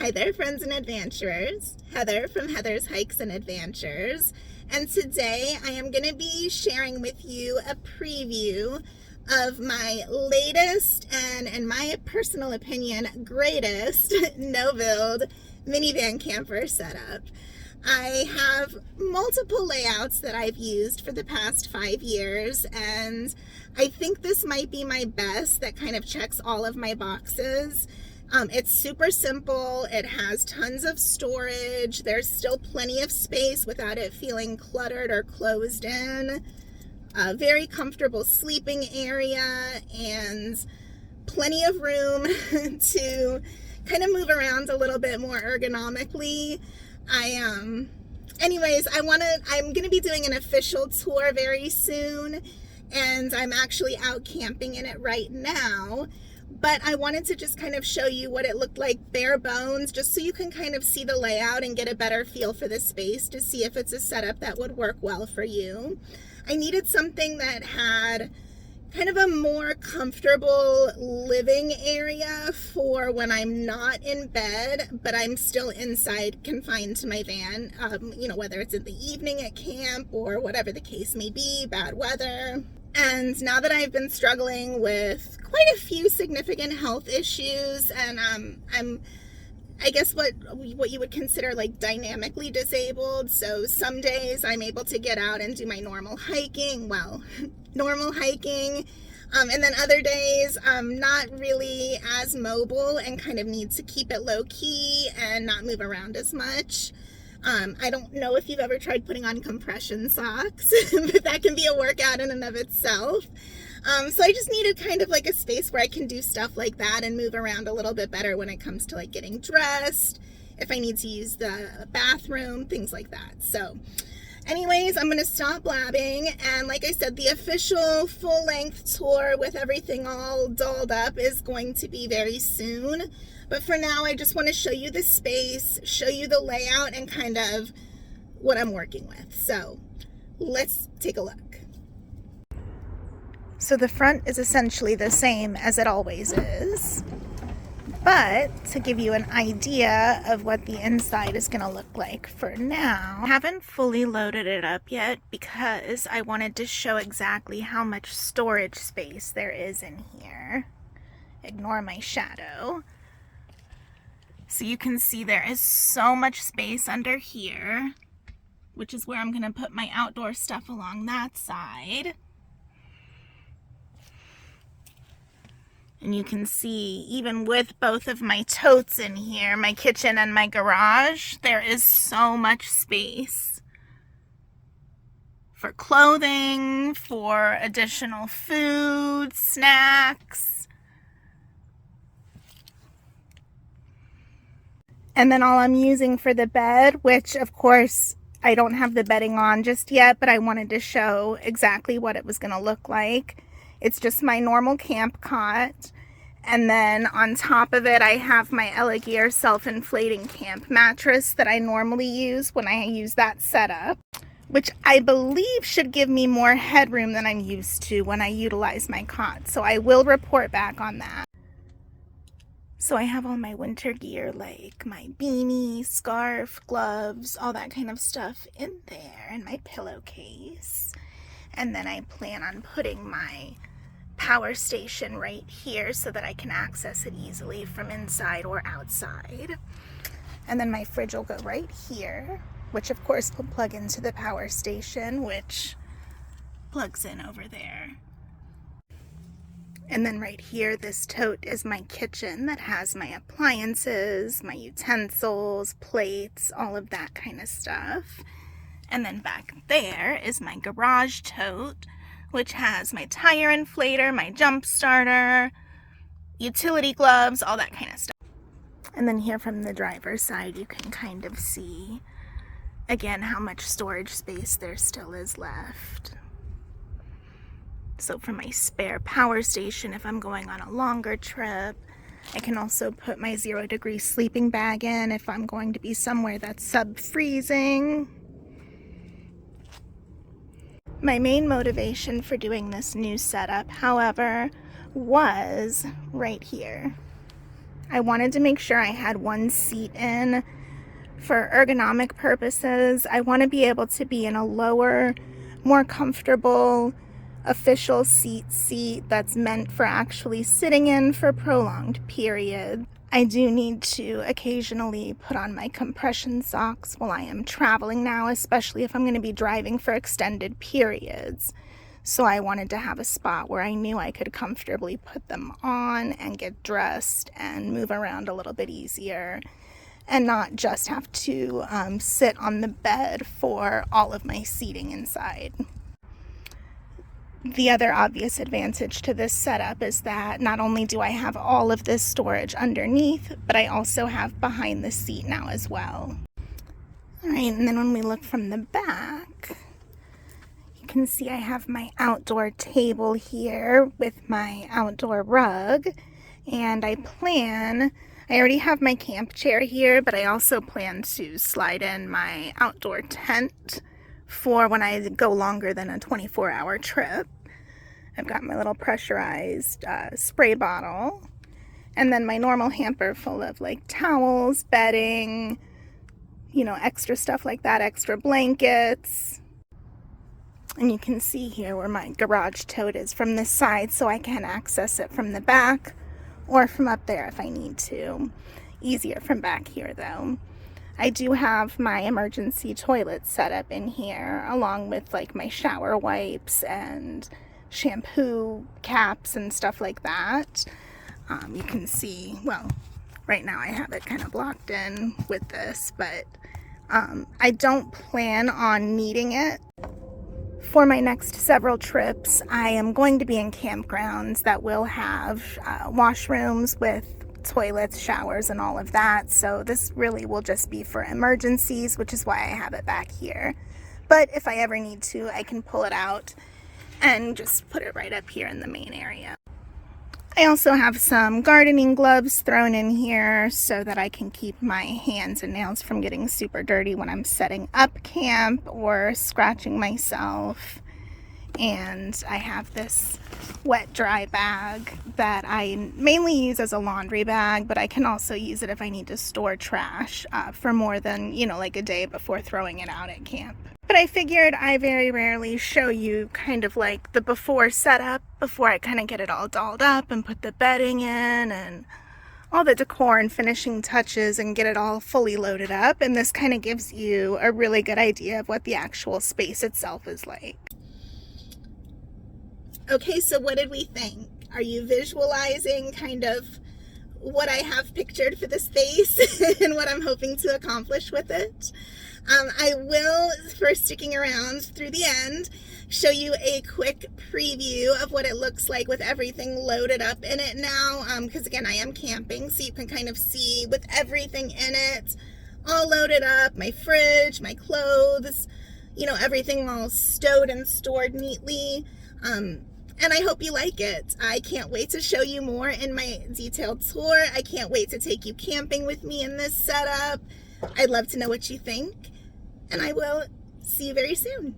Hi there, friends and adventurers. Heather from Heather's Hikes and Adventures. And today I am going to be sharing with you a preview of my latest and, in my personal opinion, greatest no-build minivan camper setup. I have multiple layouts that I've used for the past 5 years, and I think this might be my best that kind of checks all of my boxes. It's super simple. It has tons of storage. There's still plenty of space without it feeling cluttered or closed in. A very comfortable sleeping area and plenty of room to kind of move around a little bit more ergonomically. Anyways, I'm gonna be doing an official tour very soon, and I'm actually out camping in it right now. But I wanted to just kind of show you what it looked like bare bones, just so you can kind of see the layout and get a better feel for the space to see if it's a setup that would work well for you. I needed something that had kind of a more comfortable living area for when I'm not in bed, but I'm still inside confined to my van, whether it's in the evening at camp or whatever the case may be, bad weather. And now that I've been struggling with quite a few significant health issues, and I'm I guess what you would consider like dynamically disabled. So some days I'm able to get out and do my normal hiking, and then other days I'm not really as mobile and kind of need to keep it low key and not move around as much. I don't know if you've ever tried putting on compression socks, but that can be a workout in and of itself. So I just needed kind of like a space where I can do stuff like that and move around a little bit better when it comes to like getting dressed, if I need to use the bathroom, things like that. So anyways, I'm going to stop blabbing. And like I said, the official full-length tour with everything all dolled up is going to be very soon. But for now, I just want to show you the space, show you the layout, and kind of what I'm working with. So let's take a look. So the front is essentially the same as it always is. But to give you an idea of what the inside is going to look like for now, I haven't fully loaded it up yet because I wanted to show exactly how much storage space there is in here. Ignore my shadow. So you can see there is so much space under here, which is where I'm going to put my outdoor stuff along that side. And you can see, even with both of my totes in here, my kitchen and my garage, there is so much space for clothing, for additional food, snacks. And then all I'm using for the bed, which of course I don't have the bedding on just yet, but I wanted to show exactly what it was going to look like. It's just my normal camp cot. And then on top of it, I have my Elegear self-inflating camp mattress that I normally use when I use that setup, which I believe should give me more headroom than I'm used to when I utilize my cot. So I will report back on that. So I have all my winter gear, like my beanie, scarf, gloves, all that kind of stuff in there, and my pillowcase. And then I plan on putting my power station right here so that I can access it easily from inside or outside. And then my fridge will go right here, which of course will plug into the power station, which plugs in over there. And then right here, this tote is my kitchen that has my appliances, my utensils, plates, all of that kind of stuff. And then back there is my garage tote, which has my tire inflator, my jump starter, utility gloves, all that kind of stuff. And then here from the driver's side, you can kind of see, again, how much storage space there still is left. So for my spare power station, if I'm going on a longer trip, I can also put my 0-degree sleeping bag in if I'm going to be somewhere that's sub-freezing. My main motivation for doing this new setup, however, was right here. I wanted to make sure I had one seat in for ergonomic purposes. I want to be able to be in a lower, more comfortable official seat that's meant for actually sitting in for prolonged periods. I do need to occasionally put on my compression socks while I am traveling now, especially if I'm going to be driving for extended periods. So I wanted to have a spot where I knew I could comfortably put them on and get dressed and move around a little bit easier, and not just have to sit on the bed for all of my seating inside. The other obvious advantage to this setup is that not only do I have all of this storage underneath, but I also have behind the seat now as well. All right, and then when we look from the back, you can see I have my outdoor table here with my outdoor rug, and I already have my camp chair here, but I also plan to slide in my outdoor tent for when I go longer than a 24-hour trip. I've got my little pressurized spray bottle, and then my normal hamper full of like towels, bedding, you know, extra stuff like that, extra blankets. And you can see here where my garage tote is from this side, so I can access it from the back or from up there if I need to. Easier from back here though. I do have my emergency toilet set up in here, along with like my shower wipes and shampoo caps and stuff like that. You can see, well, right now I have it kind of blocked in with this, but I don't plan on needing it. For my next several trips, I am going to be in campgrounds that will have washrooms with toilets, showers, and all of that. So this really will just be for emergencies, which is why I have it back here. But if I ever need to, I can pull it out and just put it right up here in the main area. I also have some gardening gloves thrown in here so that I can keep my hands and nails from getting super dirty when I'm setting up camp or scratching myself. And I have this wet dry bag that I mainly use as a laundry bag, but I can also use it if I need to store trash for more than, you know, like a day before throwing it out at camp. But I figured I very rarely show you kind of like the before setup, before I kind of get it all dolled up and put the bedding in and all the decor and finishing touches and get it all fully loaded up. And this kind of gives you a really good idea of what the actual space itself is like. Okay, so what did we think? Are you visualizing kind of what I have pictured for the space and what I'm hoping to accomplish with it? I will, for sticking around through the end, show you a quick preview of what it looks like with everything loaded up in it now, because again, I am camping, so you can kind of see with everything in it, all loaded up, my fridge, my clothes, you know, everything all stowed and stored neatly. And I hope you like it. I can't wait to show you more in my detailed tour. I can't wait to take you camping with me in this setup. I'd love to know what you think, and I will see you very soon.